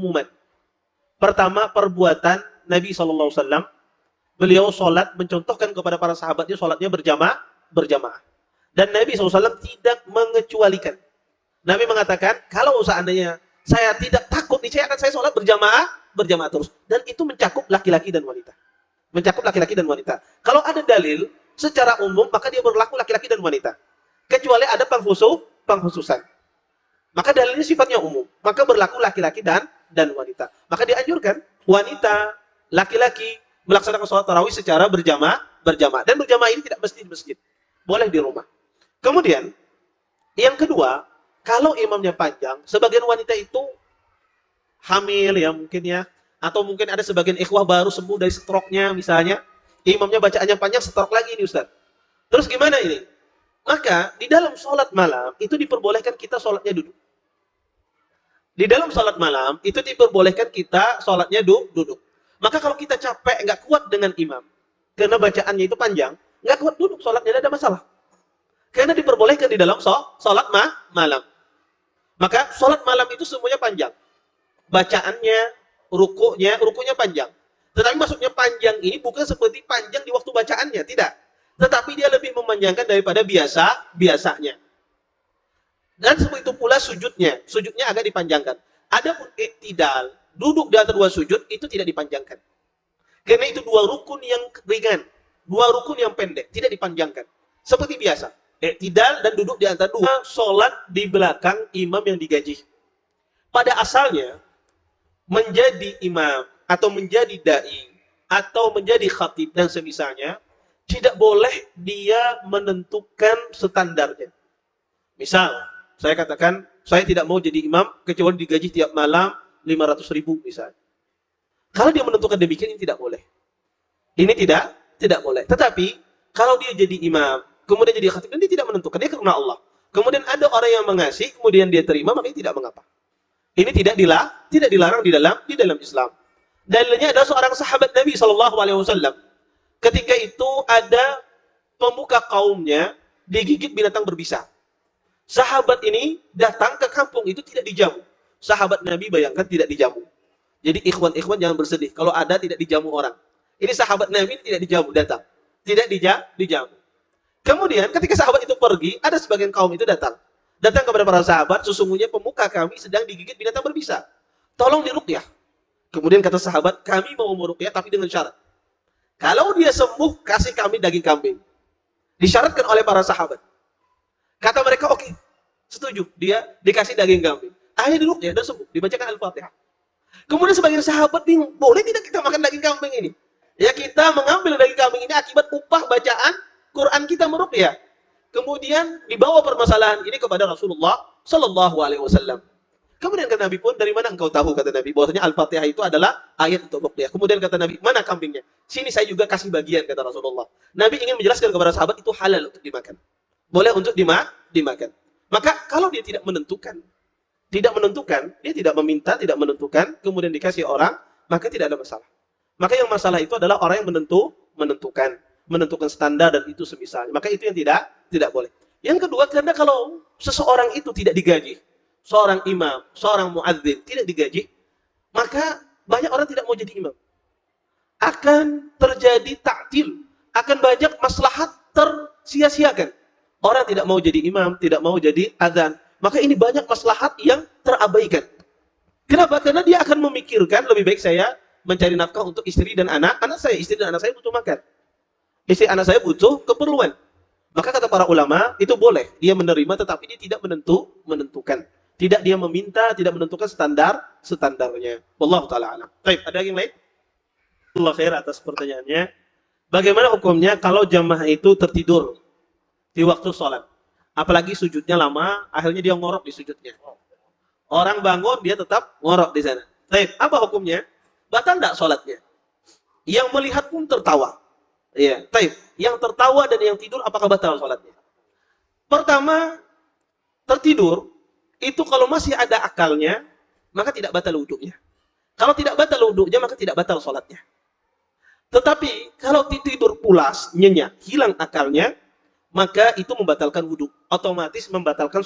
keumuman. Pertama, perbuatan Nabi SAW. Beliau sholat, mencontohkan kepada para sahabatnya sholatnya berjamaah. Dan Nabi SAW tidak mengecualikan. Nabi mengatakan, kalau seandainya saya tidak takut, niscaya akan saya sholat berjamaah terus. Dan itu mencakup laki-laki dan wanita. Mencakup laki-laki dan wanita. Kalau ada dalil secara umum, maka dia berlaku laki-laki dan wanita. Kecuali ada pengkhususan. Maka dalilnya sifatnya umum. Maka berlaku laki-laki dan wanita. Maka dianjurkan wanita, laki-laki melaksanakan sholat tarawih secara berjamaah. Dan berjamaah ini tidak mesti di masjid. Boleh di rumah. Kemudian, yang kedua, kalau imamnya panjang, sebagian wanita itu hamil ya mungkin ya, atau mungkin ada sebagian ikhwah baru sembuh dari stroke-nya misalnya, imamnya bacaannya panjang, stroke lagi ini Ustaz. Terus gimana ini? Maka di dalam sholat malam itu diperbolehkan kita sholatnya duduk. Di dalam sholat malam itu diperbolehkan kita sholatnya duduk. Maka kalau kita capek, nggak kuat dengan imam, karena bacaannya itu panjang, nggak kuat duduk, sholatnya tidak ada masalah. Karena diperbolehkan di dalam sholat malam. Maka sholat malam itu semuanya panjang. Bacaannya, rukunya panjang. Tetapi maksudnya panjang ini bukan seperti panjang di waktu bacaannya, tidak. Tetapi dia lebih memanjangkan daripada biasanya. Dan seperti itu pula sujudnya agak dipanjangkan. Adapun iktidal, duduk di antara dua sujud, itu tidak dipanjangkan. Karena itu dua rukun yang ringan, dua rukun yang pendek, tidak dipanjangkan. Seperti biasa. Iktidal dan duduk di antara dua, sholat di belakang imam yang digaji. Pada asalnya, menjadi imam, atau menjadi da'i, atau menjadi khatib, dan semisalnya, tidak boleh dia menentukan standarnya. Misal, saya katakan, saya tidak mau jadi imam, kecuali digaji tiap malam 500.000 misalnya. Kalau dia menentukan demikian, ini tidak boleh. Ini tidak boleh. Tetapi, kalau dia jadi imam, kemudian jadi khatib, dia tidak menentukan, dia karena Allah. Kemudian ada orang yang mengasih, kemudian dia terima, makanya tidak mengapa. Ini tidak dilarang di dalam Islam. Dalilnya adalah seorang sahabat Nabi SAW. Ketika itu ada pemuka kaumnya digigit binatang berbisa. Sahabat ini datang ke kampung itu tidak dijamu. Sahabat Nabi bayangkan tidak dijamu. Jadi ikhwan jangan bersedih kalau ada tidak dijamu orang. Ini sahabat Nabi tidak dijamu, datang. Tidak dijamu. Kemudian ketika sahabat itu pergi, ada sebagian kaum itu datang kepada para sahabat, sesungguhnya pemuka kami sedang digigit binatang berbisa. Tolong diruqyah. Kemudian kata sahabat, kami mau meruqyah tapi dengan syarat. Kalau dia sembuh, kasih kami daging kambing. Disyaratkan oleh para sahabat. Kata mereka, oke, setuju. Dia dikasih daging kambing. Akhirnya diruqyah dan sembuh. Dibacakan Al-Fatihah. Kemudian sebagian sahabat bingung, boleh tidak kita makan daging kambing ini? Ya kita mengambil daging kambing ini akibat upah bacaan Quran kita meruqyah. Kemudian dibawa permasalahan ini kepada Rasulullah Sallallahu Alaihi Wasallam. Kemudian kata Nabi pun, dari mana engkau tahu, kata Nabi, bahwasanya Al-Fatihah itu adalah ayat untuk ruqyah. Kemudian kata Nabi, mana kambingnya? Sini saya juga kasih bagian, kata Rasulullah. Nabi ingin menjelaskan kepada sahabat itu halal untuk dimakan. Boleh untuk dimakan. Maka kalau dia tidak menentukan, dia tidak meminta, tidak menentukan, kemudian dikasih orang, maka tidak ada masalah. Maka yang masalah itu adalah orang yang menentukan standar dan itu semisalnya. Maka itu yang tidak boleh. Yang kedua, karena kalau seseorang itu tidak digaji, seorang imam, seorang muadzin tidak digaji, maka banyak orang tidak mau jadi imam. Akan terjadi ta'til, akan banyak maslahat tersia-siakan. Orang tidak mau jadi imam, tidak mau jadi adzan. Maka ini banyak maslahat yang terabaikan. Kenapa? Karena dia akan memikirkan, lebih baik saya mencari nafkah untuk istri dan anak saya. Istri dan anak saya butuh makan. Istri anak saya butuh keperluan. Maka kata para ulama, itu boleh. Dia menerima, tetapi dia tidak menentukan. Tidak dia meminta, tidak menentukan standarnya. Wallahu ta'ala alam. Baik, ada yang lain? Allah khair atas pertanyaannya. Bagaimana hukumnya kalau jamaah itu tertidur di waktu sholat? Apalagi sujudnya lama, akhirnya dia ngorok di sujudnya. Orang bangun, dia tetap ngorok di sana. Baik, apa hukumnya? Batal tidak sholatnya? Yang melihat pun tertawa. Ya, baik. Yang tertawa dan yang tidur apakah batal sholatnya? Pertama, tertidur itu kalau masih ada akalnya, maka tidak batal wudhunya. Kalau tidak batal wudhunya, maka tidak batal sholatnya. Tetapi kalau tidur pulas, nyenyak, hilang akalnya, maka itu membatalkan wudhu, otomatis membatalkan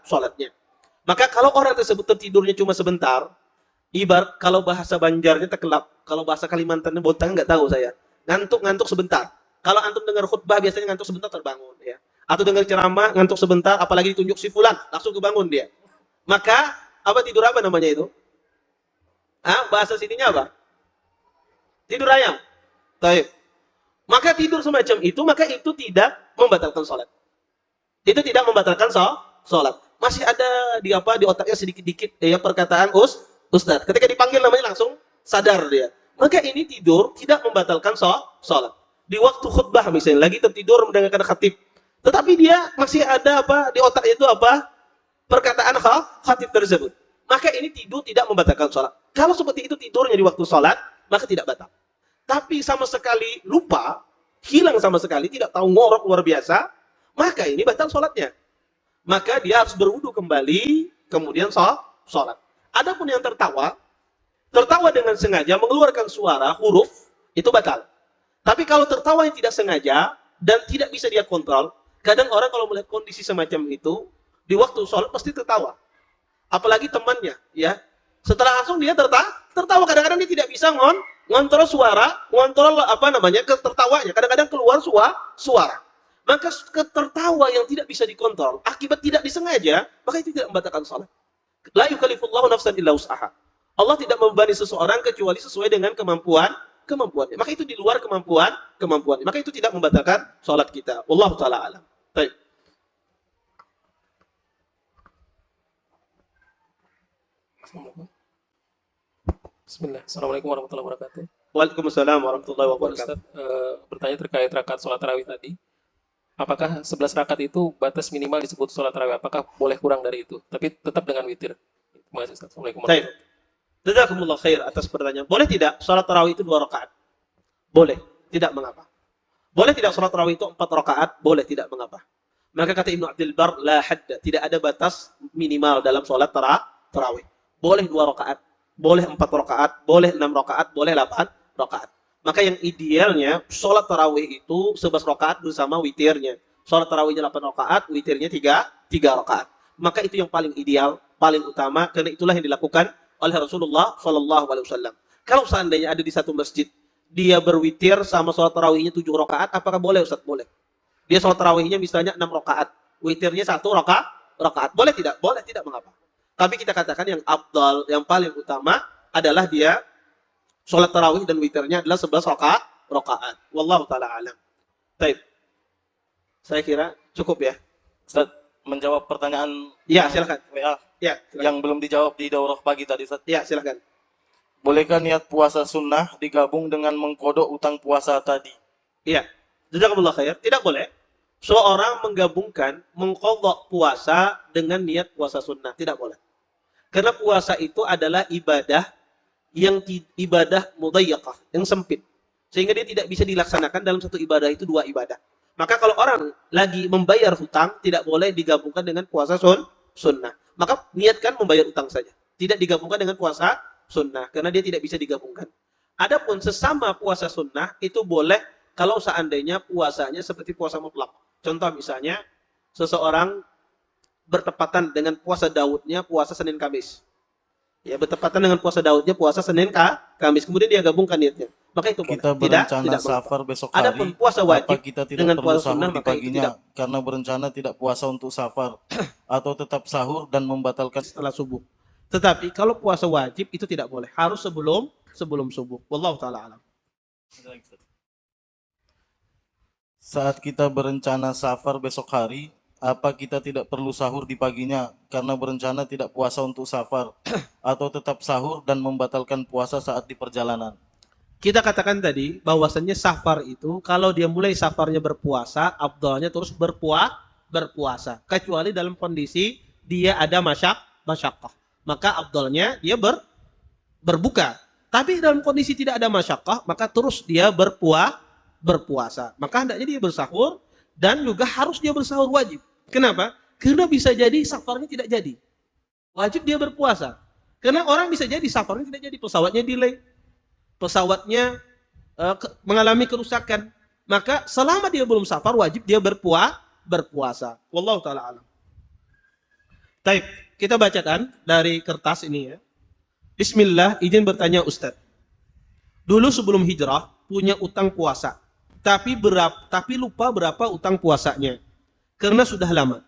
sholatnya. Maka kalau orang tersebut tertidurnya cuma sebentar, Ibarat kalau bahasa Banjarnya tekelap, kalau bahasa Kalimantannya bontang nggak tahu saya. Ngantuk-ngantuk sebentar. Kalau antum dengar khutbah biasanya ngantuk sebentar terbangun ya. Atau dengar ceramah ngantuk sebentar, apalagi ditunjuk si fulan, langsung kebangun dia. Maka apa tidur apa namanya itu? Bahasa sininya apa? Tidur ayam. Baik. Maka tidur semacam itu, maka itu tidak membatalkan sholat. Itu tidak membatalkan sholat. Masih ada di otaknya sedikit-dikit ya perkataan ustaz. Ketika dipanggil namanya langsung sadar dia. Maka ini tidur tidak membatalkan sholat. Di waktu khutbah misalnya lagi tertidur mendengarkan khatib. Tetapi dia masih ada di otaknya itu perkataan khatib tersebut. Maka ini tidur tidak membatalkan sholat. Kalau seperti itu tidurnya di waktu sholat, maka tidak batal. Tapi sama sekali lupa, hilang sama sekali, tidak tahu ngorok luar biasa, maka ini batal sholatnya. Maka dia harus berwudu kembali, kemudian sholat. Adapun yang tertawa dengan sengaja mengeluarkan suara, huruf, itu batal. Tapi kalau tertawa yang tidak sengaja, dan tidak bisa dia kontrol, kadang orang kalau melihat kondisi semacam itu, di waktu sholat pasti tertawa. Apalagi temannya, ya. Setelah langsung dia tertawa. Kadang-kadang dia tidak bisa ngontrol suara, ngontrol ketertawanya. Kadang-kadang keluar suara. Maka ketertawa yang tidak bisa dikontrol, akibat tidak disengaja, maka itu tidak membatalkan salat. La yukallifullahu nafsan illa wus'aha. Allah tidak membebani seseorang kecuali sesuai dengan kemampuannya. Maka itu di luar kemampuannya. Maka itu tidak membatalkan salat kita. Wallahu taala alam. Baik. Bismillah. Assalamualaikum warahmatullahi wabarakatuh. Waalaikumsalam warahmatullahi wabarakatuh. Ustaz, bertanya terkait rakaat sholat tarawih tadi. Apakah 11 rakaat itu batas minimal disebut sholat tarawih? Apakah boleh kurang dari itu? Tapi tetap dengan witir. Terima kasih Ustaz. Assalamualaikum warahmatullahi wabarakatuh. Jazakumullah khair atas pertanyaan. Boleh tidak sholat tarawih itu 2 rakaat? Boleh, tidak mengapa. Boleh tidak sholat tarawih itu 4 rakaat? Boleh, tidak mengapa. Maka kata Ibnu Abdul Bar, la hadda, tidak ada batas minimal dalam sholat tarawih. Boleh 2 rakaat, boleh 4 rakaat, boleh 6 rakaat, boleh 8 rakaat. Maka yang idealnya sholat tarawih itu 11 rakaat bersama witirnya. Sholat tarawihnya 8 rakaat, witirnya 3 rakaat. Maka itu yang paling ideal, paling utama, karena itulah yang dilakukan oleh Rasulullah SAW. Kalau seandainya ada di satu masjid, dia berwitir sama sholat tarawihnya 7 rakaat, apakah boleh Ustaz? Boleh. Dia sholat tarawihnya misalnya 6 rakaat, witirnya 1 rakaat. Boleh tidak? Boleh, tidak mengapa. Tapi kita katakan yang afdal, yang paling utama adalah dia sholat tarawih dan witirnya adalah 11 rakaat. Wallahu ta'ala alam. Baik. Saya kira cukup ya. Ustaz, menjawab pertanyaan Ya, silakan. WA Ya, silakan. yang belum dijawab di daurah pagi tadi, Ustaz. Ya, silakan. Bolehkah niat puasa sunnah digabung dengan mengkodok utang puasa tadi? Iya. Jazakumullah khair. Tidak boleh seorang menggabungkan mengqadha puasa dengan niat puasa sunnah. Tidak boleh. Karena puasa itu adalah ibadah yang ibadah mudhayyaqah, yang sempit. Sehingga dia tidak bisa dilaksanakan dalam satu ibadah itu 2 ibadah. Maka kalau orang lagi membayar hutang, tidak boleh digabungkan dengan puasa sunnah. Maka niatkan membayar hutang saja. Tidak digabungkan dengan puasa sunnah. Karena dia tidak bisa digabungkan. Adapun sesama puasa sunnah, itu boleh kalau seandainya puasanya seperti puasa mutlak. Contoh misalnya, seseorang bertepatan dengan puasa Daudnya puasa Senin Kamis. Ya, bertepatan dengan puasa Daudnya puasa Senin Kamis. Kemudian dia gabungkan niatnya. Maka itu Kita boleh. berencana Tidak safar besok Adapun hari, puasa wajib apa kita tidak dengan perlu puasa sahur sunnah, di maka itu paginya tidak. karena berencana tidak puasa untuk safar atau tetap sahur dan membatalkan Setelah subuh. Tetapi kalau puasa wajib itu tidak boleh. Harus sebelum subuh. Wallahu taala alam. Saat kita berencana safar besok hari, apa kita tidak perlu sahur di paginya karena berencana tidak puasa untuk safar atau tetap sahur dan membatalkan puasa saat di perjalanan? Kita katakan tadi bahwasannya safar itu kalau dia mulai safarnya berpuasa, afdalnya terus berpuasa. Kecuali dalam kondisi dia ada masyaqqah. Maka afdalnya dia berbuka. Tapi dalam kondisi tidak ada masyaqqah, maka terus dia berpuasa. Maka hendaknya dia bersahur dan juga harus dia bersahur wajib. Kenapa? Karena bisa jadi safarnya tidak jadi. Wajib dia berpuasa. Karena orang bisa jadi safarnya tidak jadi, pesawatnya delay. Pesawatnya mengalami kerusakan. Maka selama dia belum safar, wajib dia berpuasa. Wallahu ta'ala alam. Baik, kita bacakan dari kertas ini ya. Bismillah, izin bertanya Ustadz. Dulu sebelum hijrah punya utang puasa, tapi lupa berapa utang puasanya karena sudah lama.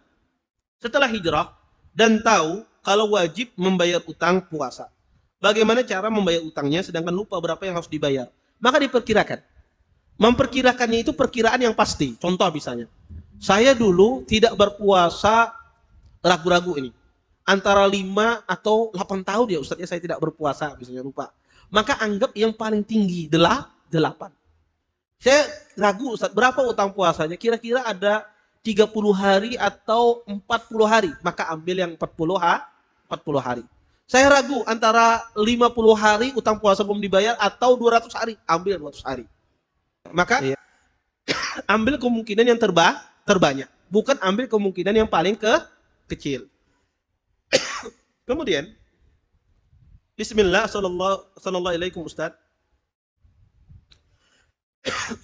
Setelah hijrah dan tahu kalau wajib membayar utang puasa. Bagaimana cara membayar utangnya sedangkan lupa berapa yang harus dibayar? Maka diperkirakan. Memperkirakannya itu perkiraan yang pasti. Contoh misalnya, saya dulu tidak berpuasa, ragu-ragu ini. Antara 5 atau 8 tahun ya Ustaz, ya saya tidak berpuasa, misalnya lupa. Maka anggap yang paling tinggi adalah 8. Saya ragu Ustaz, berapa utang puasanya? Kira-kira ada 30 hari atau 40 hari. Maka ambil yang 40 hari. Saya ragu antara 50 hari utang puasa belum dibayar atau 200 hari. Ambil 200 hari. Maka ambil kemungkinan yang terbanyak. Bukan ambil kemungkinan yang paling kecil. Kemudian, Bismillah, sallallahu alaikum Ustaz.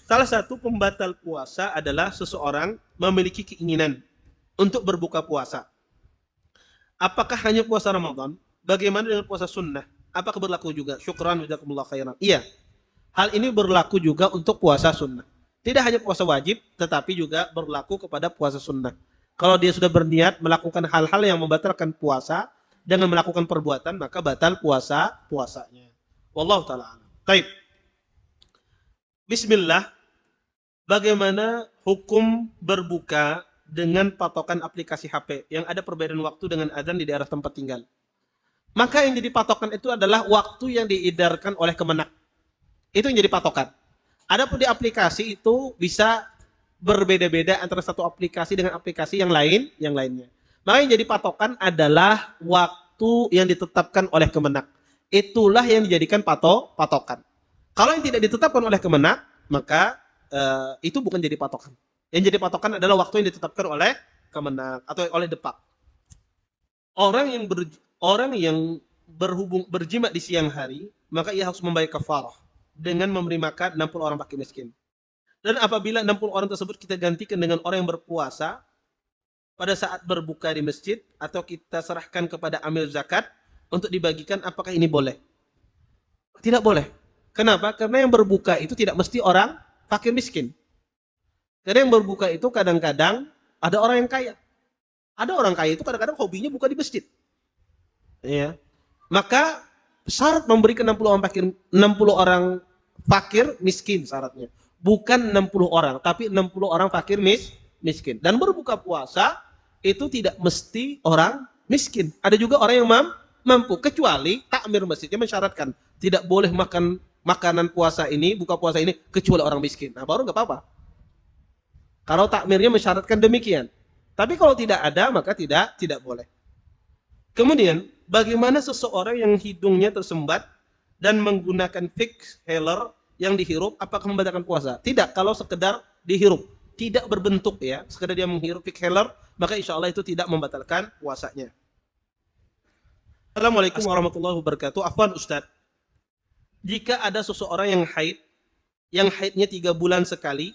Salah satu pembatal puasa adalah seseorang memiliki keinginan untuk berbuka puasa. Apakah hanya puasa Ramadan? Bagaimana dengan puasa sunnah? Apakah berlaku juga? Syukran, jazakumullah khairan. Iya. Hal ini berlaku juga untuk puasa sunnah. Tidak hanya puasa wajib, tetapi juga berlaku kepada puasa sunnah. Kalau dia sudah berniat melakukan hal-hal yang membatalkan puasa dengan melakukan perbuatan, maka batal puasanya. Wallahu ta'ala a'lam. Baik. Bismillah, bagaimana hukum berbuka dengan patokan aplikasi HP yang ada perbedaan waktu dengan adzan di daerah tempat tinggal? Maka yang jadi patokan itu adalah waktu yang diedarkan oleh Kemenak. Itu yang jadi patokan. Adapun di aplikasi itu bisa berbeda-beda antara satu aplikasi dengan aplikasi yang lainnya. Maka yang jadi patokan adalah waktu yang ditetapkan oleh Kemenak. Itulah yang dijadikan patokan. Kalau yang tidak ditetapkan oleh Kemenak, maka itu bukan jadi patokan. Yang jadi patokan adalah waktu yang ditetapkan oleh Kemenak atau oleh Depak. Orang yang berjima di siang hari, maka ia harus membayar kafarah dengan memberi makan 60 orang fakir miskin. Dan apabila 60 orang tersebut kita gantikan dengan orang yang berpuasa pada saat berbuka di masjid, atau kita serahkan kepada amil zakat untuk dibagikan, apakah ini boleh? Tidak boleh. Kenapa? Karena yang berbuka itu tidak mesti orang fakir miskin. Karena yang berbuka itu kadang-kadang ada orang yang kaya. Ada orang kaya itu kadang-kadang hobinya buka di masjid. Ya. Maka syarat memberikan 60 orang fakir miskin syaratnya. Bukan 60 orang, tapi 60 orang fakir miskin. Dan berbuka puasa itu tidak mesti orang miskin. Ada juga orang yang mampu, kecuali takmir masjidnya mensyaratkan tidak boleh makan makanan puasa ini, buka puasa ini, kecuali orang miskin. Nah, baru nggak apa-apa. Kalau takmirnya mensyaratkan demikian. Tapi kalau tidak ada, maka tidak boleh. Kemudian, bagaimana seseorang yang hidungnya tersumbat dan menggunakan fix healer yang dihirup, apakah membatalkan puasa? Tidak, kalau sekedar dihirup. Tidak berbentuk ya, sekedar dia menghirup fix healer, maka insya Allah itu tidak membatalkan puasanya. Assalamualaikum warahmatullahi wabarakatuh. Afwan Ustaz. Jika ada seseorang yang haidnya 3 bulan sekali,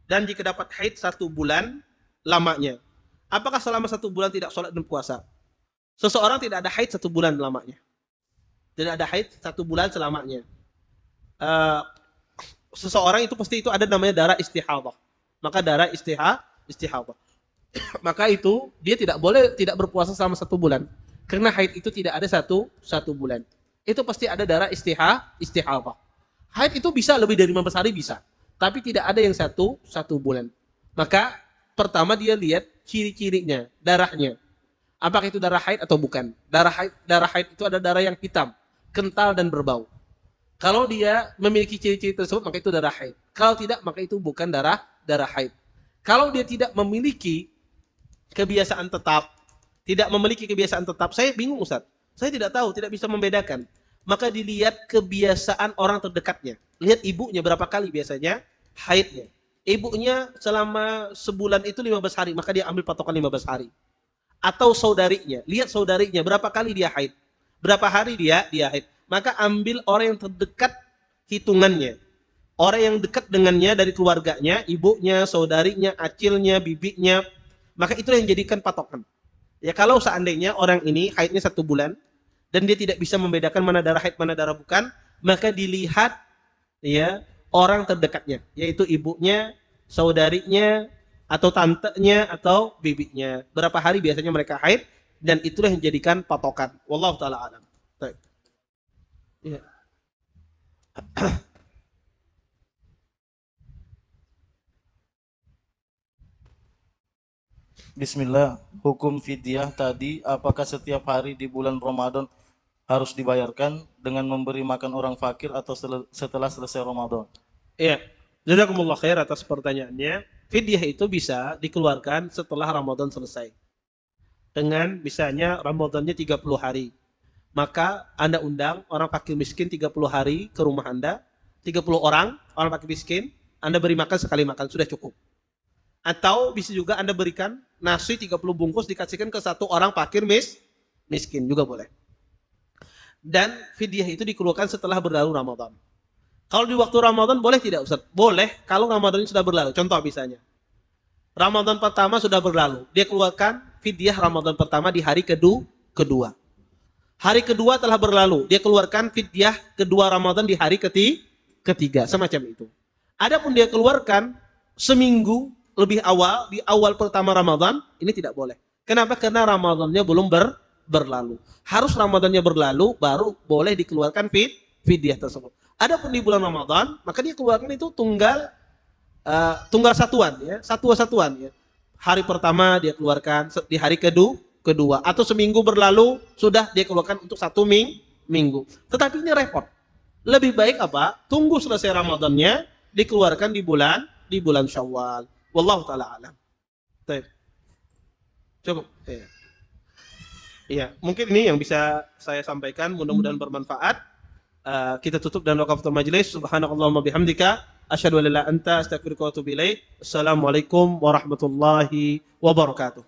dan jika dapat haid 1 bulan lamanya, apakah selama 1 bulan tidak sholat dan puasa? Seseorang tidak ada haid 1 bulan lamanya. Tidak ada haid 1 bulan selamanya. Seseorang itu pasti itu ada namanya darah istihadah. Maka darah istihadah. Maka itu dia tidak boleh tidak berpuasa selama 1 bulan. Karena haid itu tidak ada satu bulan. Itu pasti ada darah istihadah. Haid itu bisa lebih dari 15 hari bisa, tapi tidak ada yang satu bulan. Maka pertama dia lihat ciri-cirinya, darahnya. Apakah itu darah haid atau bukan? Darah haid itu ada darah yang hitam, kental dan berbau. Kalau dia memiliki ciri-ciri tersebut, maka itu darah haid. Kalau tidak, maka itu bukan darah haid. Kalau dia tidak memiliki kebiasaan tetap, saya bingung Ustaz. Saya tidak tahu, tidak bisa membedakan. Maka dilihat kebiasaan orang terdekatnya. Lihat ibunya berapa kali biasanya haidnya. Ibunya selama sebulan itu 15 hari, maka dia ambil patokan 15 hari. Atau saudarinya, lihat saudarinya berapa kali dia haid. Berapa hari dia haid. Maka ambil orang yang terdekat hitungannya. Orang yang dekat dengannya dari keluarganya, ibunya, saudarinya, acilnya, bibinya. Maka itu yang jadikan patokan. Ya kalau seandainya orang ini haidnya 1 bulan, dan dia tidak bisa membedakan mana darah haid mana darah bukan, maka dilihat ya orang terdekatnya, yaitu ibunya, saudarinya, atau tantenya atau bibinya. Berapa hari biasanya mereka haid, dan itulah yang dijadikan patokan. Wallahu taala alam. Baik. Ya. Bismillah, hukum fidyah tadi, apakah setiap hari di bulan Ramadan harus dibayarkan dengan memberi makan orang fakir atau setelah selesai Ramadan? Iya. Jazakumullah khair atas pertanyaannya. Fidyah itu bisa dikeluarkan setelah Ramadan selesai. Dengan misalnya Ramadannya 30 hari. Maka Anda undang orang fakir miskin 30 hari ke rumah Anda. 30 orang fakir miskin, Anda beri makan sekali makan, sudah cukup. Atau bisa juga Anda berikan nasi 30 bungkus dikasihkan ke satu orang fakir miskin juga boleh. Dan fidyah itu dikeluarkan setelah berlalu Ramadan. Kalau di waktu Ramadan boleh tidak Ustaz? Boleh kalau Ramadan sudah berlalu. Contoh misalnya, Ramadan pertama sudah berlalu, dia keluarkan fidyah Ramadan pertama di hari kedua. Hari kedua telah berlalu, dia keluarkan fidyah kedua Ramadan di hari ketiga, semacam itu. Adapun dia keluarkan seminggu lebih awal, di awal pertama Ramadan, ini tidak boleh. Kenapa? Karena Ramadannya belum berlalu. Harus Ramadannya berlalu, baru boleh dikeluarkan fidyah tersebut. Adapun di bulan Ramadan, maka dia keluarkan itu tunggal satuan, ya, satuan ya. Hari pertama dia keluarkan di hari kedua, atau seminggu berlalu sudah dia keluarkan untuk satu minggu. Tetapi ini repot. Lebih baik apa? Tunggu selesai Ramadannya, dikeluarkan di bulan Syawal. Wallahu taala alam. Baik. Cukup. Ya. Iya, mungkin ini yang bisa saya sampaikan, mudah-mudahan bermanfaat. Kita tutup dan waqafatul majlis. Subhanakallahumma bihamdika asyhadu an la ilaha illa anta astaghfiruka wa atubu ilaik. Assalamualaikum warahmatullahi wabarakatuh.